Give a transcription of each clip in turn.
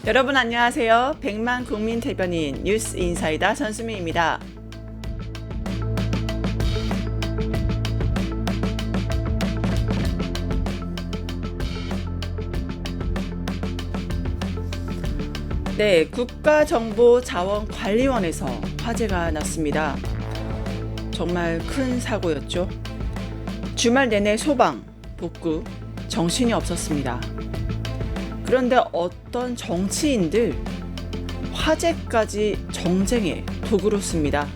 여러분 안녕하세요. 100만 국민 대변인 뉴스 인사이다 전수미입니다. 네, 국가정보자원관리원에서 화재가 났습니다. 정말 큰 사고였죠. 주말 내내 소방, 복구, 정신이 없었습니다. 그런데 어떤 정치인들 화재까지 정쟁의 도구로 씁니다.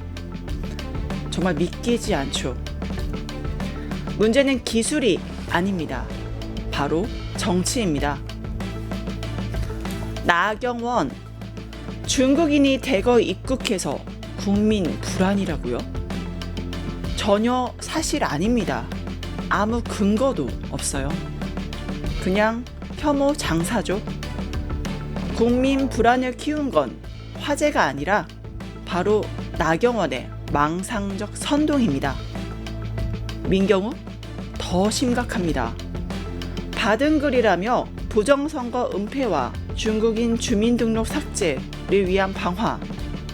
정말 믿기지 않죠. 문제는 기술이 아닙니다. 바로 정치입니다. 나경원, 중국인이 대거 입국해서 국민 불안이라고요? 전혀 사실 아닙니다. 아무 근거도 없어요. 그냥 혐오 장사죠. 국민 불안을 키운 건 화재가 아니라 바로 나경원의 망상적 선동입니다. 민경우 더 심각합니다. 받은 글이라며 부정선거 은폐와 중국인 주민등록 삭제를 위한 방화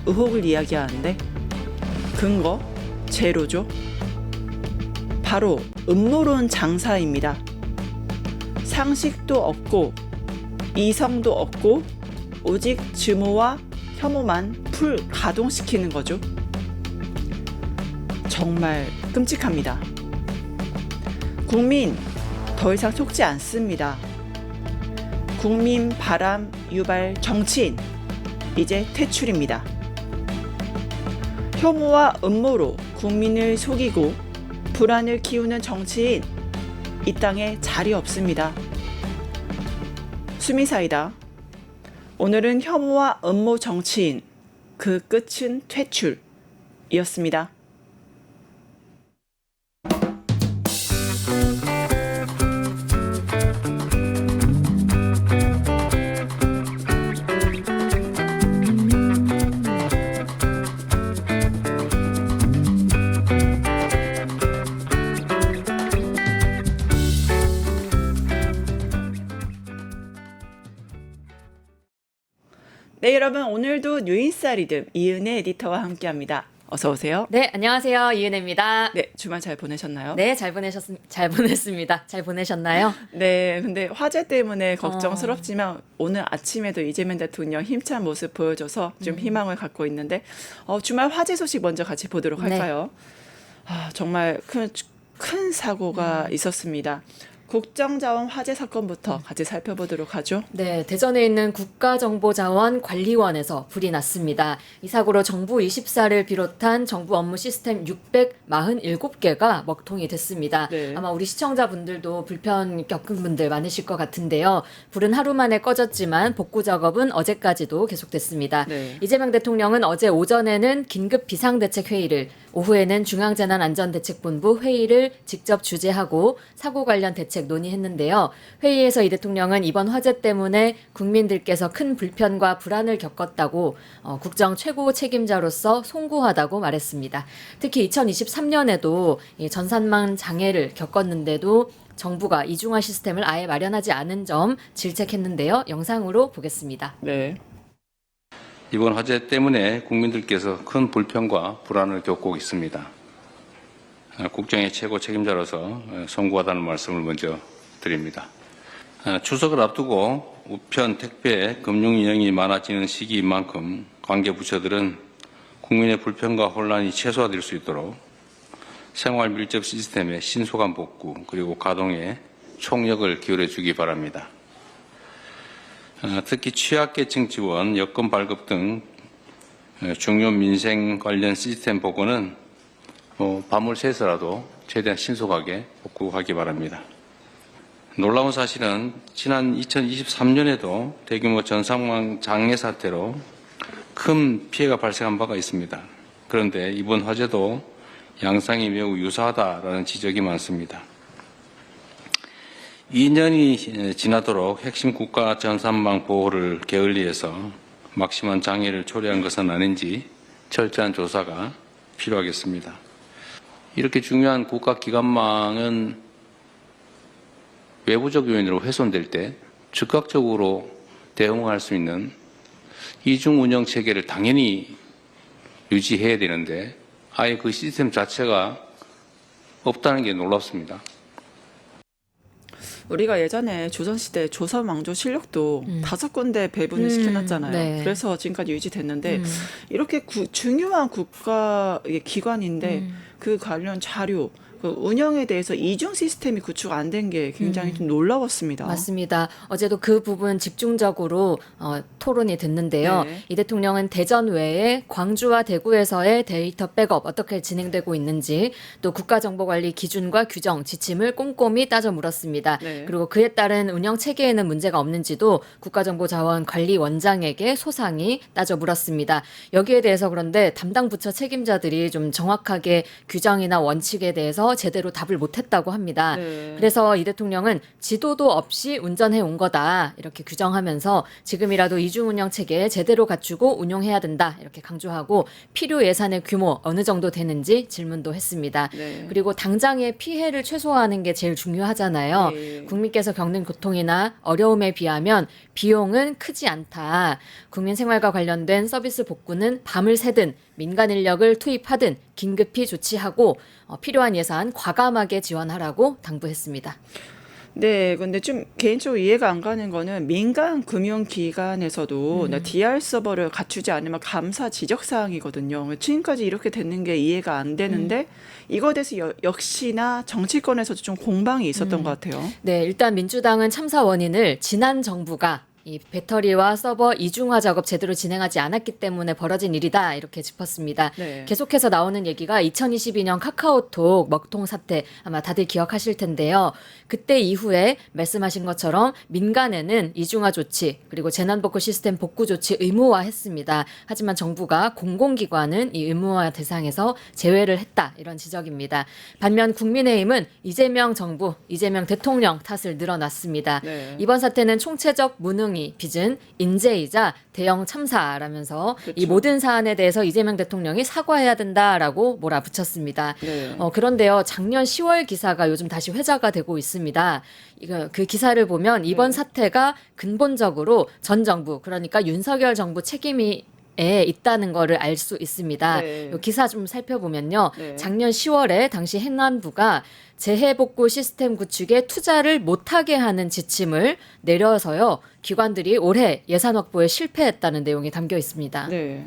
의혹을 이야기하는데 근거 제로죠. 바로 음모론 장사입니다. 상식도 없고 이성도 없고 오직 증오와 혐오만 풀 가동시키는 거죠. 정말 끔찍합니다. 국민 더 이상 속지 않습니다. 국민 바람 유발 정치인 이제 퇴출입니다. 혐오와 음모로 국민을 속이고 불안을 키우는 정치인 이 땅에 자리 없습니다. 수미사이다. 오늘은 혐오와 음모 정치인 그 끝은 퇴출이었습니다. 네, 여러분 오늘도 뉴인사 리듬 이은혜 에디터와 함께합니다. 어서 오세요. 네, 안녕하세요. 이은혜입니다. 네, 주말 잘 보내셨나요? 네, 잘 보냈습니다. 잘 보내셨나요? 네, 근데 화재 때문에 걱정스럽지만 오늘 아침에도 이재명 대통령 힘찬 모습 보여줘서 좀 희망을 갖고 있는데 주말 화재 소식 먼저 같이 보도록 할까요? 네. 정말 큰 사고가 있었습니다. 국정자원 화재 사건부터 같이 살펴보도록 하죠. 네, 대전에 있는 국가정보자원관리원에서 불이 났습니다. 이 사고로 정부 24를 비롯한 정부 업무 시스템 647개가 먹통이 됐습니다. 네. 아마 우리 시청자분들도 불편 겪은 분들 많으실 것 같은데요. 불은 하루 만에 꺼졌지만 복구 작업은 어제까지도 계속됐습니다. 네. 이재명 대통령은 어제 오전에는 긴급 비상대책회의를, 오후에는 중앙재난안전대책본부 회의를 직접 주재하고 사고 관련 대책 논의했는데요. 회의에서 이 대통령은 이번 화재 때문에 국민들께서 큰 불편과 불안을 겪었다고 국정 최고 책임자로서 송구하다고 말했습니다. 특히 2023년에도 전산망 장애를 겪었는데도 정부가 이중화 시스템을 아예 마련하지 않은 점 질책했는데요. 영상으로 보겠습니다. 네. 이번 화재 때문에 국민들께서 큰 불편과 불안을 겪고 있습니다. 국정의 최고 책임자로서 송구하다는 말씀을 먼저 드립니다. 추석을 앞두고 우편, 택배, 금융 인형이 많아지는 시기인 만큼 관계 부처들은 국민의 불편과 혼란이 최소화될 수 있도록 생활 밀접 시스템의 신속한 복구 그리고 가동에 총력을 기울여 주기 바랍니다. 특히 취약계층 지원, 여권 발급 등 중요 민생 관련 시스템 복구는 밤을 새서라도 최대한 신속하게 복구하기 바랍니다. 놀라운 사실은 지난 2023년에도 대규모 전산망 장애 사태로 큰 피해가 발생한 바가 있습니다. 그런데 이번 화재도 양상이 매우 유사하다라는 지적이 많습니다. 2년이 지나도록 핵심 국가 전산망 보호를 게을리해서 막심한 장애를 초래한 것은 아닌지 철저한 조사가 필요하겠습니다. 이렇게 중요한 국가기관망은 외부적 요인으로 훼손될 때 즉각적으로 대응할 수 있는 이중 운영 체계를 당연히 유지해야 되는데 아예 그 시스템 자체가 없다는 게 놀랍습니다. 우리가 예전에 조선시대 조선 왕조 실력도 5군데 배분을 시켜놨잖아요. 네. 그래서 지금까지 유지됐는데 이렇게 중요한 국가의 기관인데 그 관련 자료, 그 운영에 대해서 이중 시스템이 구축 안 된 게 굉장히 좀 놀라웠습니다. 맞습니다. 어제도 그 부분 집중적으로 토론이 됐는데요. 네. 이 대통령은 대전 외에 광주와 대구에서의 데이터 백업 어떻게 진행되고 있는지 또 국가정보관리 기준과 규정, 지침을 꼼꼼히 따져 물었습니다. 네. 그리고 그에 따른 운영 체계에는 문제가 없는지도 국가정보자원관리원장에게 소상히 따져 물었습니다. 여기에 대해서 그런데 담당 부처 책임자들이 좀 정확하게 규정이나 원칙에 대해서 제대로 답을 못했다고 합니다. 네. 그래서 이 대통령은 지도도 없이 운전해 온 거다 이렇게 규정하면서 지금이라도 이중운영 체계 제대로 갖추고 운용해야 된다 이렇게 강조하고 필요 예산의 규모 어느 정도 되는지 질문도 했습니다. 네. 그리고 당장의 피해를 최소화하는 게 제일 중요하잖아요. 네. 국민께서 겪는 고통이나 어려움에 비하면 비용은 크지 않다. 국민 생활과 관련된 서비스 복구는 밤을 새든 민간 인력을 투입하든 긴급히 조치하고 필요한 예산 과감하게 지원하라고 당부했습니다. 네, 근데 좀 개인적으로 이해가 안 가는 거는 민간 금융기관에서도 DR 서버를 갖추지 않으면 감사 지적 사항이거든요. 지금까지 이렇게 됐는 게 이해가 안 되는데 이거에 대해서 역시나 정치권에서도 좀 공방이 있었던 것 같아요. 네, 일단 민주당은 참사 원인을 지난 정부가 이 배터리와 서버 이중화 작업 제대로 진행하지 않았기 때문에 벌어진 일이다 이렇게 짚었습니다. 네. 계속해서 나오는 얘기가 2022년 카카오톡 먹통 사태 아마 다들 기억하실 텐데요. 그때 이후에 말씀하신 것처럼 민간에는 이중화 조치 그리고 재난복구 시스템 복구 조치 의무화했습니다. 하지만 정부가 공공기관은 이 의무화 대상에서 제외를 했다 이런 지적입니다. 반면 국민의힘은 이재명 정부, 이재명 대통령 탓을 늘어놨습니다. 네. 이번 사태는 총체적 무능이 빚은 인재이자 대형 참사라면서 이 그렇죠. 모든 사안에 대해서 이재명 대통령이 사과해야 된다라고 몰아붙였습니다. 네. 그런데요, 작년 10월 기사가 요즘 다시 회자가 되고 있습니다. 그 기사를 보면 이번 네. 사태가 근본적으로 전 정부, 그러니까 윤석열 정부 책임이 있다는 거를 알 수 있습니다. 네. 이 기사 좀 살펴보면요. 네. 작년 10월에 당시 행안부가 재해복구 시스템 구축에 투자를 못하게 하는 지침을 내려서요. 기관들이 올해 예산 확보에 실패했다는 내용이 담겨 있습니다. 네.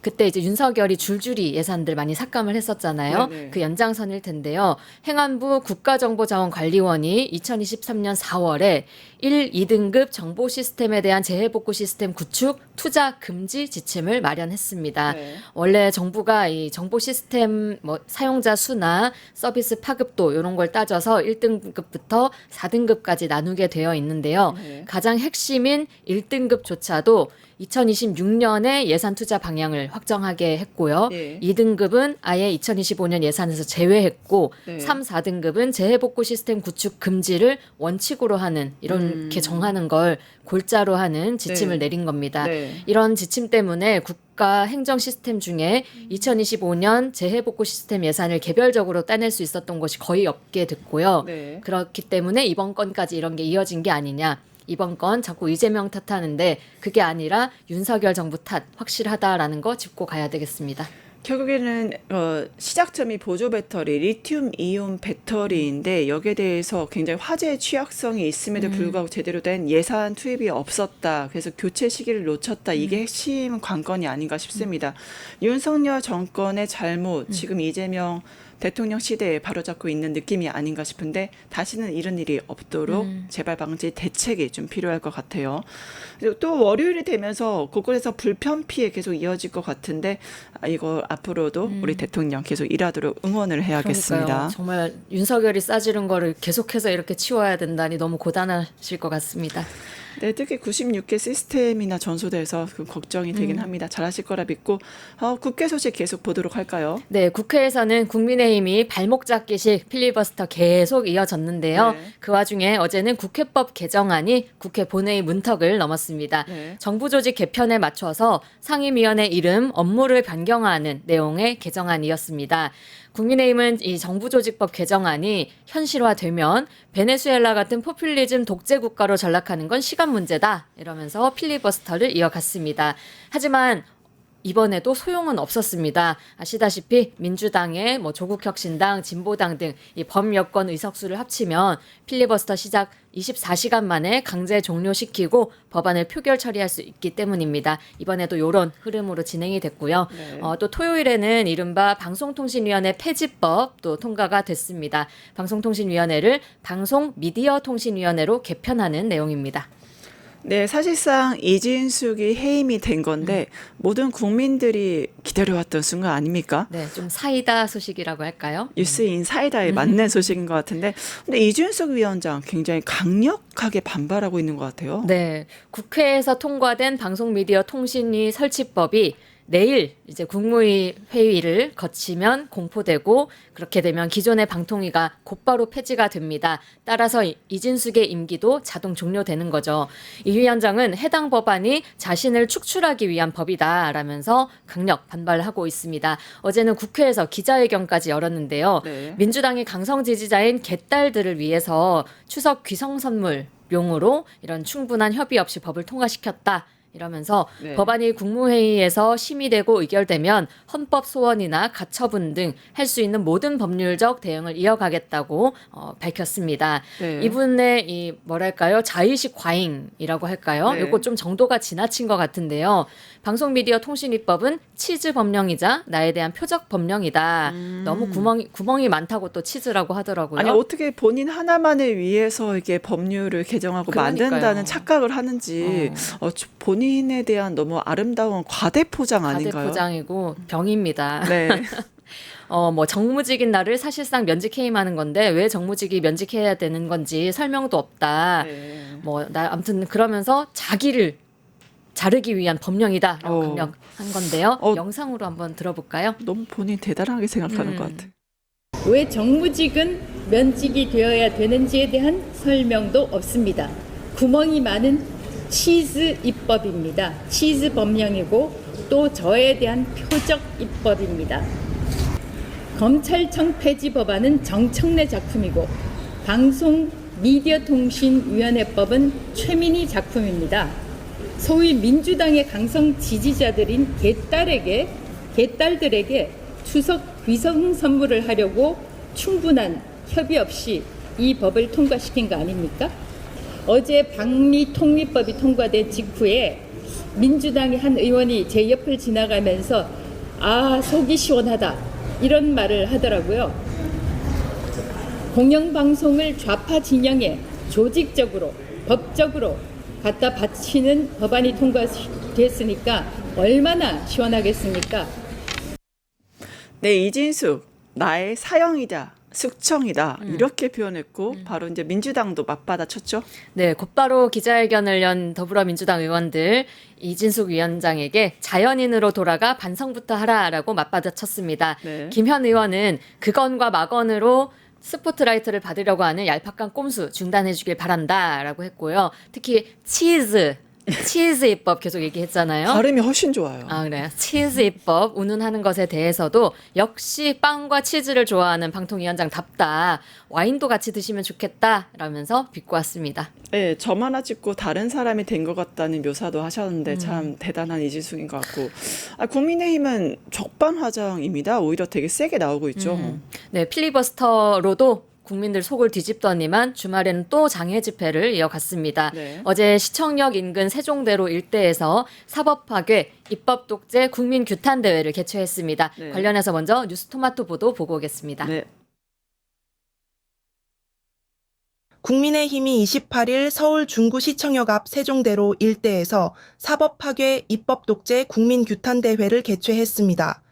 그때 이제 윤석열이 줄줄이 예산들 많이 삭감을 했었잖아요. 네네. 그 연장선일 텐데요. 행안부 국가정보자원관리원이 2023년 4월에 1, 2등급 정보 시스템에 대한 재해복구 시스템 구축 투자 금지 지침을 마련했습니다. 네. 원래 정부가 이 정보 시스템 사용자 수나 서비스 파급도 이런 걸 따져서 1등급부터 4등급까지 나누게 되어 있는데요. 네. 가장 핵심인 1등급조차도 2026년에 예산 투자 방향을 확정하게 했고요. 네. 2등급은 아예 2025년 예산에서 제외했고 네. 3, 4등급은 재해복구 시스템 구축 금지를 원칙으로 하는 이렇게 정하는 걸 골자로 하는 지침을 네. 내린 겁니다. 네. 이런 지침 때문에 국가 행정 시스템 중에 2025년 재해복구 시스템 예산을 개별적으로 따낼 수 있었던 것이 거의 없게 됐고요. 네. 그렇기 때문에 이번 건까지 이런 게 이어진 게 아니냐. 이번 건 자꾸 이재명 탓하는데 그게 아니라 윤석열 정부 탓 확실하다라는 거 짚고 가야 되겠습니다. 결국에는 시작점이 보조 배터리, 리튬 이온 배터리인데 여기에 대해서 굉장히 화재 취약성이 있음에도 불구하고 제대로 된 예산 투입이 없었다. 그래서 교체 시기를 놓쳤다. 이게 핵심 관건이 아닌가 싶습니다. 윤석열 정권의 잘못, 지금 이재명 대통령 시대에 바로잡고 있는 느낌이 아닌가 싶은데 다시는 이런 일이 없도록 재발 방지 대책이 좀 필요할 것 같아요. 그리고 또 월요일이 되면서 곳곳에서 불편 피해 계속 이어질 것 같은데 이거 앞으로도 우리 대통령 계속 일하도록 응원을 해야겠습니다. 그러니까요. 정말 윤석열이 싸지른 거를 계속해서 이렇게 치워야 된다니 너무 고단하실 것 같습니다. 네, 특히 96개 시스템이나 전소돼서 그 걱정이 되긴 합니다. 잘하실 거라 믿고 국회 소식 계속 보도록 할까요? 네, 국회에서는 국민의 국민의힘이 발목 잡기식 필리버스터 계속 이어졌는데요. 네. 그 와중에 어제는 국회법 개정안이 국회 본회의 문턱을 넘었습니다. 네. 정부 조직 개편에 맞춰서 상임위원회 이름, 업무를 변경하는 내용의 개정안이었습니다. 국민의힘은 이 정부조직법 개정안이 현실화되면 베네수엘라 같은 포퓰리즘 독재 국가로 전락하는 건 시간 문제다 이러면서 필리버스터를 이어갔습니다. 하지만 이번에도 소용은 없었습니다. 아시다시피 민주당의 조국혁신당, 진보당 등 이 범여권 의석수를 합치면 필리버스터 시작 24시간 만에 강제 종료시키고 법안을 표결 처리할 수 있기 때문입니다. 이번에도 이런 흐름으로 진행이 됐고요. 네. 또 토요일에는 이른바 방송통신위원회 폐지법도 통과가 됐습니다. 방송통신위원회를 방송미디어통신위원회로 개편하는 내용입니다. 네, 사실상 이진숙이 해임이 된 건데 모든 국민들이 기다려왔던 순간 아닙니까? 네, 좀 사이다 소식이라고 할까요? 뉴스인 사이다에 맞는 소식인 것 같은데, 근데 이준석 위원장 굉장히 강력하게 반발하고 있는 것 같아요. 네, 국회에서 통과된 방송미디어통신위 설치법이 내일 이제 국무위 회의를 거치면 공포되고 그렇게 되면 기존의 방통위가 곧바로 폐지가 됩니다. 따라서 이진숙의 임기도 자동 종료되는 거죠. 이 위원장은 해당 법안이 자신을 축출하기 위한 법이다라면서 강력 반발하고 있습니다. 어제는 국회에서 기자회견까지 열었는데요. 네. 민주당의 강성 지지자인 개딸들을 위해서 추석 귀성 선물 용으로 이런 충분한 협의 없이 법을 통과시켰다. 이러면서 네. 법안이 국무회의에서 심의되고 의결되면 헌법 소원이나 가처분 등 할 수 있는 모든 법률적 대응을 이어가겠다고 밝혔습니다. 네. 이분의 이 뭐랄까요 자의식 과잉이라고 할까요? 네. 이거 좀 정도가 지나친 것 같은데요. 방송미디어통신위법은 치즈 법령이자 나에 대한 표적 법령이다. 너무 구멍이 많다고 또 치즈라고 하더라고요. 아니 어떻게 본인 하나만을 위해서 이게 법률을 개정하고 그러니까요. 만든다는 착각을 하는지 본인에 대한 너무 아름다운 과대포장 아닌가요? 과대포장이고 병입니다. 네. 정무직인 나를 사실상 면직해임하는 건데 왜 정무직이 면직해야 되는 건지 설명도 없다. 네. 아무튼 그러면서 자기를 자르기 위한 법령이다라고 어. 강력한 건데요. 영상으로 한번 들어볼까요? 너무 본인 대단하게 생각하는 것 같아요. 왜 정무직은 면직이 되어야 되는지에 대한 설명도 없습니다. 구멍이 많은 치즈 입법입니다. 치즈 법령이고 또 저에 대한 표적 입법입니다. 검찰청 폐지 법안은 정청래 작품이고 방송미디어통신위원회법은 최민희 작품입니다. 소위 민주당의 강성 지지자들인 개딸들에게 추석 귀성 선물을 하려고 충분한 협의 없이 이 법을 통과시킨 거 아닙니까? 어제 방미통위법이 통과된 직후에 민주당의 한 의원이 제 옆을 지나가면서 속이 시원하다 이런 말을 하더라고요. 공영방송을 좌파 진영에 조직적으로 법적으로 갖다 바치는 법안이 통과됐으니까 얼마나 시원하겠습니까? 네, 이진숙 나의 사형이다. 숙청이다 이렇게 표현했고 바로 이제 민주당도 맞받아쳤죠. 네, 곧바로 기자회견을 연 더불어민주당 의원들 이진숙 위원장에게 자연인으로 돌아가 반성부터 하라라고 맞받아쳤습니다. 네. 김현 의원은 그건과 막언으로 스포트라이트를 받으려고 하는 얄팍한 꼼수 중단해 주길 바란다라고 했고요. 특히 치즈 입법 계속 얘기했잖아요. 발음이 훨씬 좋아요. 그래요. 치즈 입법 운운하는 것에 대해서도 역시 빵과 치즈를 좋아하는 방통위원장답다. 와인도 같이 드시면 좋겠다. 라면서 비꼬았습니다. 네, 점 하나 찍고 다른 사람이 된 것 같다는 묘사도 하셨는데 참 대단한 이진숙인 것 같고 국민의힘은 적반하장입니다. 오히려 되게 세게 나오고 있죠. 네, 필리버스터로도 국민들 속을 뒤집더니만 주말에는 또 장애 집회를 이어갔습니다. 네. 어제 시청역 인근 세종대로 일대에서 사법 파괴, 입법 독재 국민 규탄 대회를 개최했습니다. 네. 관련해서 먼저 뉴스토마토 보도 보고 오겠습니다. 네. 국민의힘이 28일 서울 중구시청역 앞 세종대로 일대에서 사법 파괴, 입법 독재 국민 규탄 대회를 개최했습니다.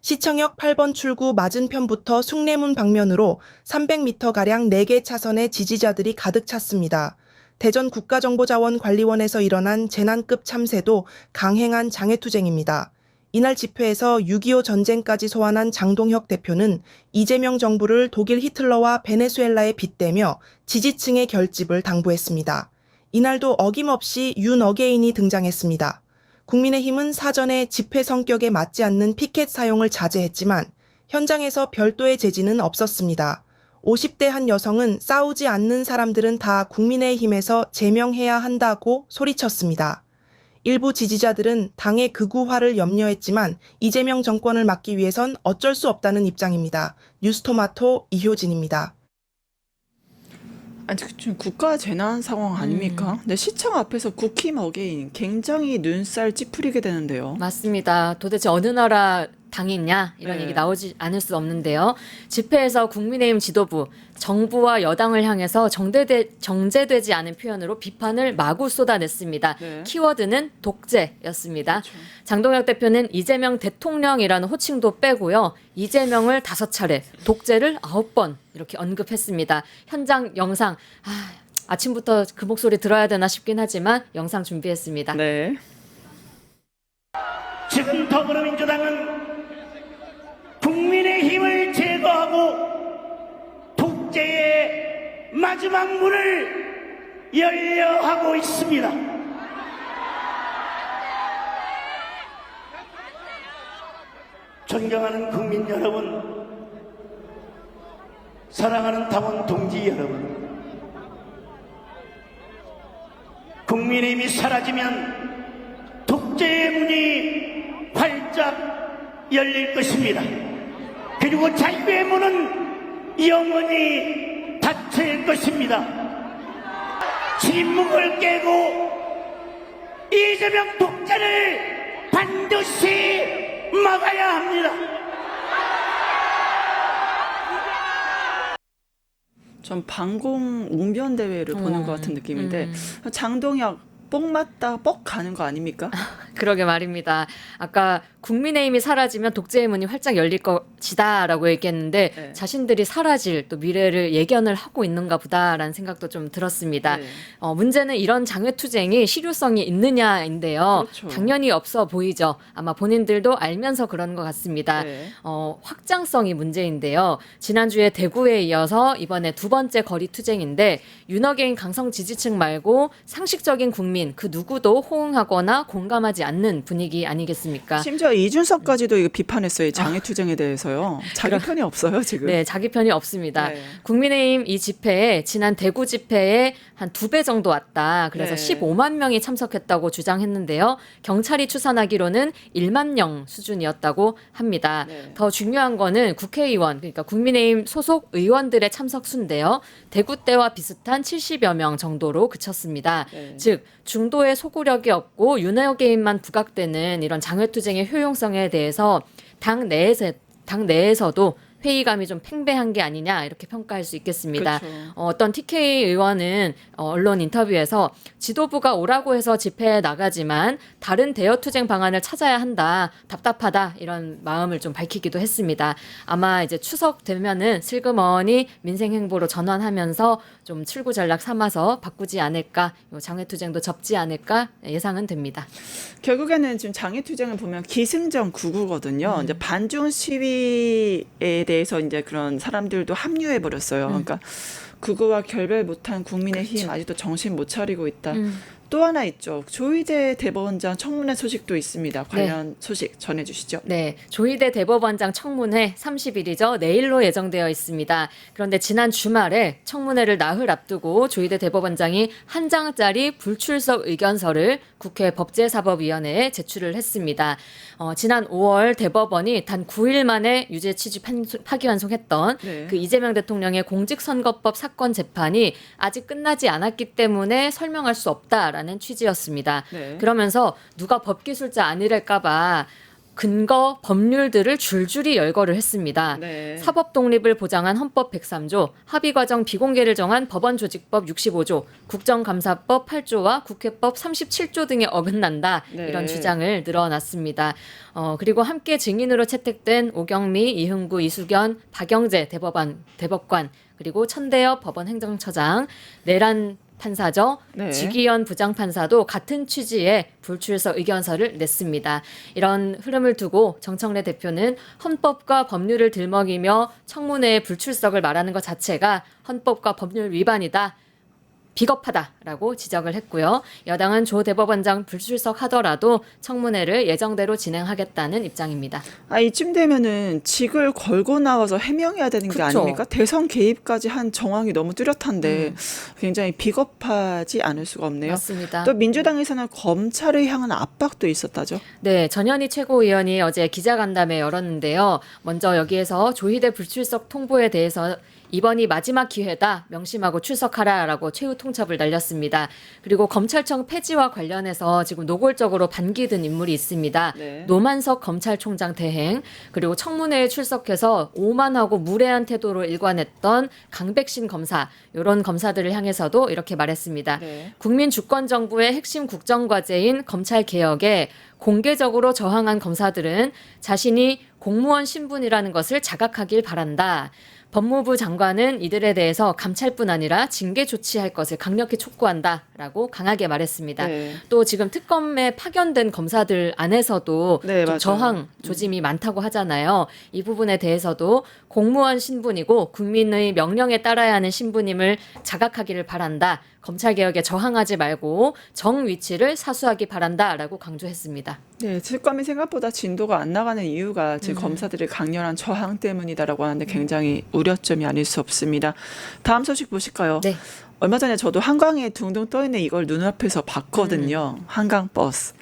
시청역 8번 출구 맞은편부터 숭례문 방면으로 300m가량 4개 차선의 지지자들이 가득 찼습니다. 대전 국가정보자원관리원에서 일어난 재난급 참새도 강행한 장애투쟁입니다. 이날 집회에서 6.25 전쟁까지 소환한 장동혁 대표는 이재명 정부를 독일 히틀러와 베네수엘라에 빗대며 지지층의 결집을 당부했습니다. 이날도 어김없이 윤 어게인이 등장했습니다. 국민의힘은 사전에 집회 성격에 맞지 않는 피켓 사용을 자제했지만 현장에서 별도의 제지는 없었습니다. 50대 한 여성은 싸우지 않는 사람들은 다 국민의힘에서 제명해야 한다고 소리쳤습니다. 일부 지지자들은 당의 극우화를 염려했지만 이재명 정권을 막기 위해선 어쩔 수 없다는 입장입니다. 뉴스토마토 이효진입니다. 아니, 지금 국가 재난 상황 아닙니까? 근데 시청 앞에서 국힘 어게인 굉장히 눈살 찌푸리게 되는데요. 맞습니다. 도대체 어느 나라 당이냐 이런 네. 얘기 나오지 않을 수 없는데요. 집회에서 국민의힘 지도부, 정부와 여당을 향해서 정제되지 않은 표현으로 비판을 마구 쏟아냈습니다. 네. 키워드는 독재였습니다. 그렇죠. 장동혁 대표는 이재명 대통령이라는 호칭도 빼고요. 이재명을 5차례, 독재를 9번 이렇게 언급했습니다. 현장 영상, 아침부터 그 목소리 들어야 되나 싶긴 하지만 영상 준비했습니다. 네. 지금 더불어민주당은 국민의힘을 제거하고 독재의 마지막 문을 열려 하고 있습니다. 존경하는 국민 여러분, 사랑하는 당원 동지 여러분, 국민의힘이 사라지면 독재의 문이 활짝 열릴 것입니다. 그리고 자유의 문은 영원히 닫힐 것입니다. 침묵을 깨고 이재명 독재를 반드시 막아야 합니다. 전 방공 웅변 대회를 보는 것 같은 느낌인데 장동혁 뽕 맞다 뻑 가는 거 아닙니까? 그러게 말입니다. 아까 국민의힘이 사라지면 독재의 문이 활짝 열릴 것이다라고 얘기했는데 네. 자신들이 사라질 또 미래를 예견을 하고 있는가 보다라는 생각도 좀 들었습니다. 네. 문제는 이런 장외투쟁이 실효성이 있느냐인데요. 그렇죠. 당연히 없어 보이죠. 아마 본인들도 알면서 그런 것 같습니다. 네. 확장성이 문제인데요. 지난주에 대구에 이어서 이번에 두 번째 거리 투쟁인데 윤어게인 강성 지지층 말고 상식적인 국민 그 누구도 호응하거나 공감하지 않는 분위기 아니겠습니까? 심지어 이준석까지도 이거 비판했어요. 이 장애투쟁에 대해서요. 자기 편이 없어요 지금. 네, 자기 편이 없습니다. 네. 국민의힘 이 집회에 지난 대구 집회에 한 2배 정도 왔다. 그래서 네. 15만 명이 참석했다고 주장했는데요. 경찰이 추산하기로는 1만 명 수준이었다고 합니다. 네. 더 중요한 거는 국회의원, 그러니까 국민의힘 소속 의원들의 참석 수인데요. 대구 때와 비슷한 70여 명 정도로 그쳤습니다. 네. 즉 중도에 소구력이 없고 윤어게인만 부각되는 이런 장외투쟁의 효용성에 대해서 당 내에서도 회의감이 좀 팽배한 게 아니냐 이렇게 평가할 수 있겠습니다. 그렇죠. 어떤 TK 의원은 언론 인터뷰에서 지도부가 오라고 해서 집회에 나가지만 다른 대여투쟁 방안을 찾아야 한다. 답답하다. 이런 마음을 좀 밝히기도 했습니다. 아마 이제 추석 되면은 슬그머니 민생행보로 전환하면서 좀 출구 전략 삼아서 바꾸지 않을까, 장외투쟁도 접지 않을까 예상은 됩니다. 결국에는 지금 장애투쟁을 보면 기승전 구구거든요. 이제 반중 시위에 대해서 이제 그런 사람들도 합류해 버렸어요. 그러니까 그거와 결별 못한 국민의힘 아직도 정신 못 차리고 있다. 또 하나 있죠. 조희대 대법원장 청문회 소식도 있습니다. 관련 소식 전해주시죠. 네, 조희대 대법원장 청문회 30일이죠. 내일로 예정되어 있습니다. 그런데 지난 주말에 청문회를 나흘 앞두고 조희대 대법원장이 한 장짜리 불출석 의견서를 국회 법제사법위원회에 제출을 했습니다. 지난 5월 대법원이 단 9일 만에 유죄 취지 파기환송했던 네. 그 이재명 대통령의 공직선거법 사건 재판이 아직 끝나지 않았기 때문에 설명할 수 없다라는 취지였습니다. 네. 그러면서 누가 법기술자 아니랄까봐 근거 법률들을 줄줄이 열거를 했습니다. 네. 사법 독립을 보장한 헌법 103조, 합의과정 비공개를 정한 법원조직법 65조, 국정감사법 8조와 국회법 37조 등에 어긋난다. 네. 이런 주장을 늘어놨습니다. 그리고 함께 증인으로 채택된 오경미, 이흥구, 이수견, 박영재 대법관, 그리고 천대엽 법원 행정처장, 내란 판사죠. 네. 지기현 부장판사도 같은 취지의 불출석 의견서를 냈습니다. 이런 흐름을 두고 정청래 대표는 헌법과 법률을 들먹이며 청문회에 불출석을 말하는 것 자체가 헌법과 법률 위반이다. 비겁하다라고 지적을 했고요. 여당은 조 대법원장 불출석하더라도 청문회를 예정대로 진행하겠다는 입장입니다. 이쯤 되면은 직을 걸고 나와서 해명해야 되는 게 그쵸. 아닙니까? 대선 개입까지 한 정황이 너무 뚜렷한데 굉장히 비겁하지 않을 수가 없네요. 맞습니다. 또 민주당에서는 검찰을 향한 압박도 있었다죠. 네, 전현희 최고위원이 어제 기자간담회 열었는데요. 먼저 여기에서 조희대 불출석 통보에 대해서 이번이 마지막 기회다 명심하고 출석하라라고 최후 통첩을 날렸습니다. 그리고 검찰청 폐지와 관련해서 지금 노골적으로 반기든 인물이 있습니다. 네. 노만석 검찰총장 대행, 그리고 청문회에 출석해서 오만하고 무례한 태도로 일관했던 강백신 검사, 이런 검사들을 향해서도 이렇게 말했습니다. 네. 국민 주권 정부의 핵심 국정과제인 검찰 개혁에 공개적으로 저항한 검사들은 자신이 공무원 신분이라는 것을 자각하길 바란다. 법무부 장관은 이들에 대해서 감찰뿐 아니라 징계 조치할 것을 강력히 촉구한다라고 강하게 말했습니다. 네. 또 지금 특검에 파견된 검사들 안에서도 네, 좀 맞아요. 저항 조짐이 많다고 하잖아요. 이 부분에 대해서도 공무원 신분이고 국민의 명령에 따라야 하는 신분임을 자각하기를 바란다. 검찰개혁에 저항하지 말고 정 위치를 사수하기 바란다라고 강조했습니다. 네, 특검이 생각보다 진도가 안 나가는 이유가 지금 검사들의 강렬한 저항 때문이다라고 하는데 굉장히 우려점이 아닐 수 없습니다. 다음 소식 보실까요? 네. 얼마 전에 저도 한강에 둥둥 떠있는 이걸 눈앞에서 봤거든요. 한강버스.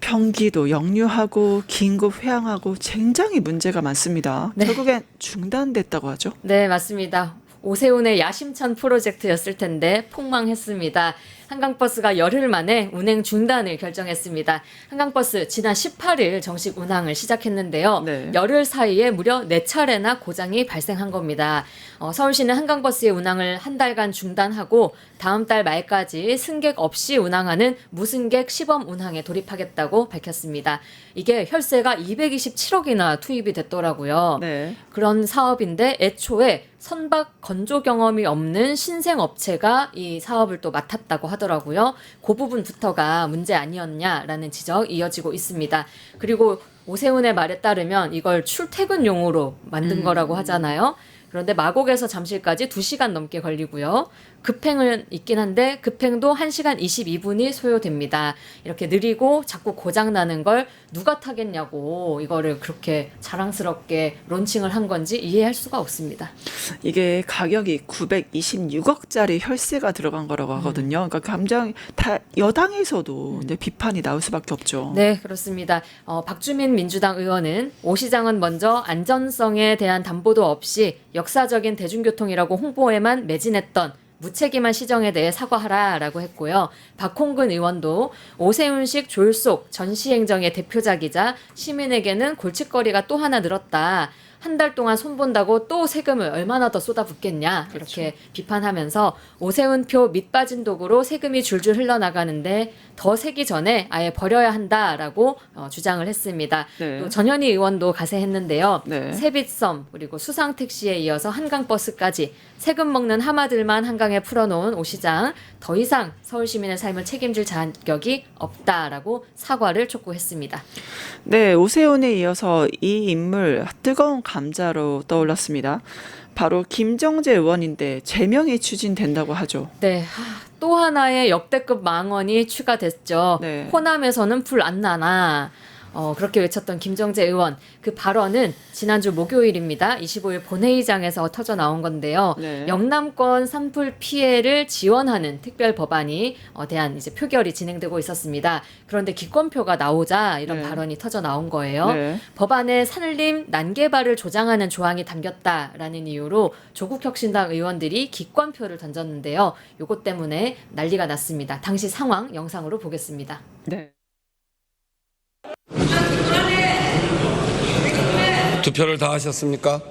평기도 역류하고 긴급 회항하고 굉장히 문제가 많습니다. 네. 결국엔 중단됐다고 하죠. 네, 맞습니다. 오세훈의 야심찬 프로젝트였을 텐데 폭망했습니다. 한강버스가 열흘 만에 운행 중단을 결정했습니다. 한강버스 지난 18일 정식 운항을 시작했는데요. 네. 열흘 사이에 무려 4차례나 고장이 발생한 겁니다. 서울시는 한강버스의 운항을 한 달간 중단하고 다음 달 말까지 승객 없이 운항하는 무승객 시범 운항에 돌입하겠다고 밝혔습니다. 이게 혈세가 227억이나 투입이 됐더라고요. 네. 그런 사업인데 애초에 선박 건조 경험이 없는 신생 업체가 이 사업을 또 맡았다고 하더라고요. 그 부분부터가 문제 아니었냐라는 지적 이어지고 있습니다. 그리고 오세훈의 말에 따르면 이걸 출퇴근용으로 만든 거라고 하잖아요. 그런데 마곡에서 잠실까지 2시간 넘게 걸리고요. 급행은 있긴 한데 급행도 1시간 22분이 소요됩니다. 이렇게 느리고 자꾸 고장나는 걸 누가 타겠냐고 이거를 그렇게 자랑스럽게 론칭을 한 건지 이해할 수가 없습니다. 이게 가격이 926억짜리 혈세가 들어간 거라고 하거든요. 그러니까 감정 다 여당에서도 이제 비판이 나올 수밖에 없죠. 네, 그렇습니다. 박주민 민주당 의원은 오 시장은 먼저 안전성에 대한 담보도 없이 역사적인 대중교통이라고 홍보에만 매진했던 무책임한 시정에 대해 사과하라라고 했고요. 박홍근 의원도 오세훈식 졸속 전시행정의 대표작이자 시민에게는 골칫거리가 또 하나 늘었다. 한 달 동안 손본다고 또 세금을 얼마나 더 쏟아붓겠냐 이렇게 비판하면서 오세훈표 밑빠진 독으로 세금이 줄줄 흘러나가는데 더 세기 전에 아예 버려야 한다라고 주장을 했습니다. 네. 또 전현희 의원도 가세했는데요. 네. 세빛섬 그리고 수상택시에 이어서 한강버스까지 세금 먹는 하마들만 한강에 풀어놓은 오 시장 더 이상 서울 시민의 삶을 책임질 자격이 없다라고 사과를 촉구했습니다. 네, 오세훈에 이어서 이 인물 뜨거운 감자로 떠올랐습니다. 바로 김정재 의원인데 제명이 추진된다고 하죠. 네, 또 하나의 역대급 망언이 추가됐죠. 네. 호남에서는 불 안 나나. 그렇게 외쳤던 김정재 의원 그 발언은 지난주 목요일입니다. 25일 본회의장에서 터져 나온 건데요. 네. 영남권 산불 피해를 지원하는 특별 법안이 대한 이제 표결이 진행되고 있었습니다. 그런데 기권표가 나오자 이런 네. 발언이 터져 나온 거예요. 네. 법안에 산림 난개발을 조장하는 조항이 담겼다라는 이유로 조국혁신당 의원들이 기권표를 던졌는데요. 요것 때문에 난리가 났습니다. 당시 상황 영상으로 보겠습니다. 네. 투표를 다 하셨습니까?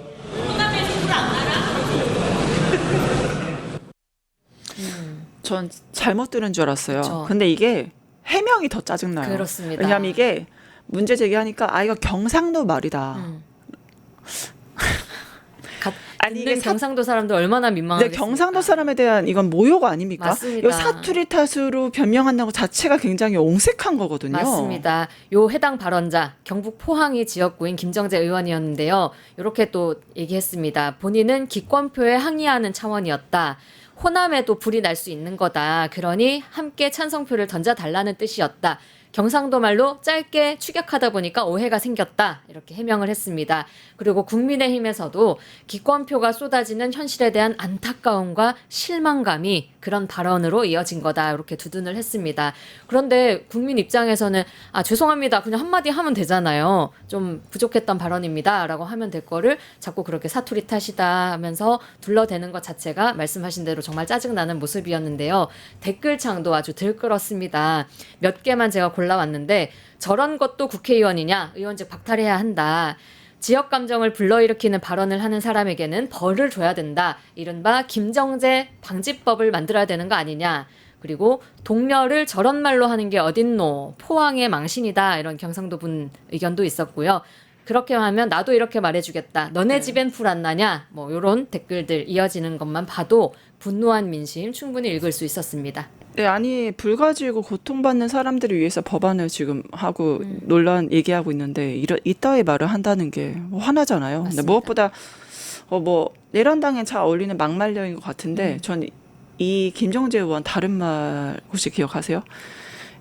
전 잘못 들은 줄 알았어요. 그쵸. 근데 이게 해명이 더 짜증나요. 그렇습니다. 왜냐하면 이게 문제 제기하니까 이거 경상도 말이다. 아니 이게 듣는 경상도 사람들 얼마나 네, 민망하겠습니까? 경상도 사람에 대한 이건 모욕 아닙니까? 맞습니다. 이 사투리 탓으로 변명한다는 것 자체가 굉장히 옹색한 거거든요. 맞습니다. 요 해당 발언자 경북 포항이 지역구인 김정재 의원이었는데요. 이렇게 또 얘기했습니다. 본인은 기권표에 항의하는 차원이었다. 호남에도 불이 날 수 있는 거다. 그러니 함께 찬성표를 던져달라는 뜻이었다. 경상도 말로 짧게 축약하다 보니까 오해가 생겼다. 이렇게 해명을 했습니다. 그리고 국민의힘에서도 기권표가 쏟아지는 현실에 대한 안타까움과 실망감이 그런 발언으로 이어진 거다. 이렇게 두둔을 했습니다. 그런데 국민 입장에서는 죄송합니다. 그냥 한마디 하면 되잖아요. 좀 부족했던 발언입니다. 라고 하면 될 거를 자꾸 그렇게 사투리 탓이다 하면서 둘러대는 것 자체가 말씀하신 대로 정말 짜증나는 모습이었는데요. 댓글창도 아주 들끓었습니다. 몇 개만 제가 골라왔는데 저런 것도 국회의원이냐? 의원직 박탈해야 한다. 지역 감정을 불러일으키는 발언을 하는 사람에게는 벌을 줘야 된다. 이른바 김정재 방지법을 만들어야 되는 거 아니냐. 그리고 동료를 저런 말로 하는 게 어딨노. 포항의 망신이다. 이런 경상도 분 의견도 있었고요. 그렇게 하면 나도 이렇게 말해주겠다. 너네 집엔 불 안 나냐? 뭐 이런 댓글들 이어지는 것만 봐도 분노한 민심 충분히 읽을 수 있었습니다. 네, 아니 불 가지고 고통받는 사람들을 위해서 법안을 지금 하고 논란 얘기하고 있는데 이따위 말을 한다는 게 화나잖아요. 근데 맞습니다. 무엇보다 내란당에 잘 어울리는 막말려인 것 같은데 전 이 김정재 의원 다른 말 혹시 기억하세요?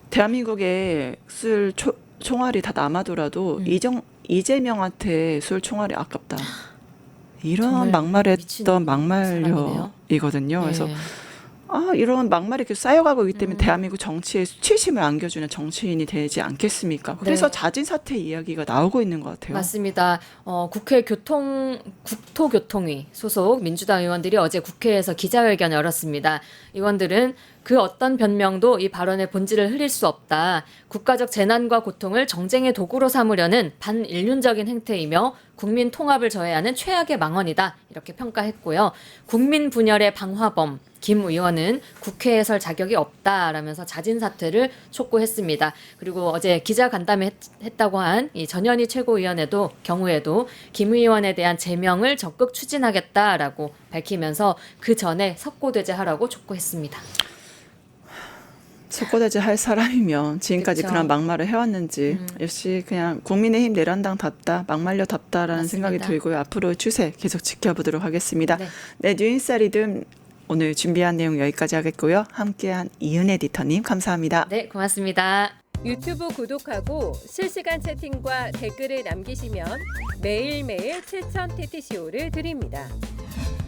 대한민국에 쓸 총알이 다 남아도라도 이재명한테 쏠 총알이 아깝다. 이런 정말 막말했던 미친 사람이네요. 막말려이거든요. 그래서 예. 이런 막말이 계속 쌓여가고 있기 때문에 대한민국 정치에 수치심을 안겨주는 정치인이 되지 않겠습니까? 그래서 네. 자진 사퇴 이야기가 나오고 있는 것 같아요. 맞습니다. 국회 국토교통위 소속 민주당 의원들이 어제 국회에서 기자회견을 열었습니다. 의원들은 그 어떤 변명도 이 발언의 본질을 흐릴 수 없다. 국가적 재난과 고통을 정쟁의 도구로 삼으려는 반인륜적인 행태이며 국민 통합을 저해하는 최악의 망언이다. 이렇게 평가했고요. 국민 분열의 방화범 김 의원은 국회에 설 자격이 없다라면서 자진 사퇴를 촉구했습니다. 그리고 어제 기자 간담회 했다고 한 이 전현희 최고위원회도 경우에도 김 의원에 대한 제명을 적극 추진하겠다라고 밝히면서 그 전에 석고대죄하라고 촉구했습니다. 석고대죄 할 사람이면 지금까지 그쵸. 그런 막말을 해왔는지 역시 그냥 국민의힘 내란당답다, 막말려답다라는 맞습니다. 생각이 들고요. 앞으로 추세 계속 지켜보도록 하겠습니다. 네. 네, 뉴인사 리듬 오늘 준비한 내용 여기까지 하겠고요. 함께한 이은 에디터님 감사합니다. 네, 고맙습니다. 유튜브 구독하고 실시간 채팅과 댓글을 남기시면 매일매일 7천 TTCO를 드립니다.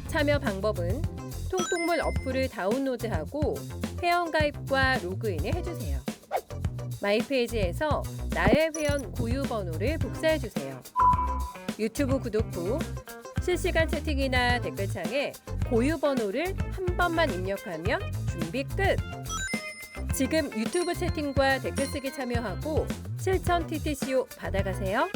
참여 방법은 통통물 어플을 다운로드하고 회원가입과 로그인을 해주세요. 마이페이지에서 나의 회원 고유 번호를 복사해주세요. 유튜브 구독 후 실시간 채팅이나 댓글창에 고유 번호를 한 번만 입력하면 준비 끝! 지금 유튜브 채팅과 댓글 쓰기 참여하고 실천 TTCO 받아가세요.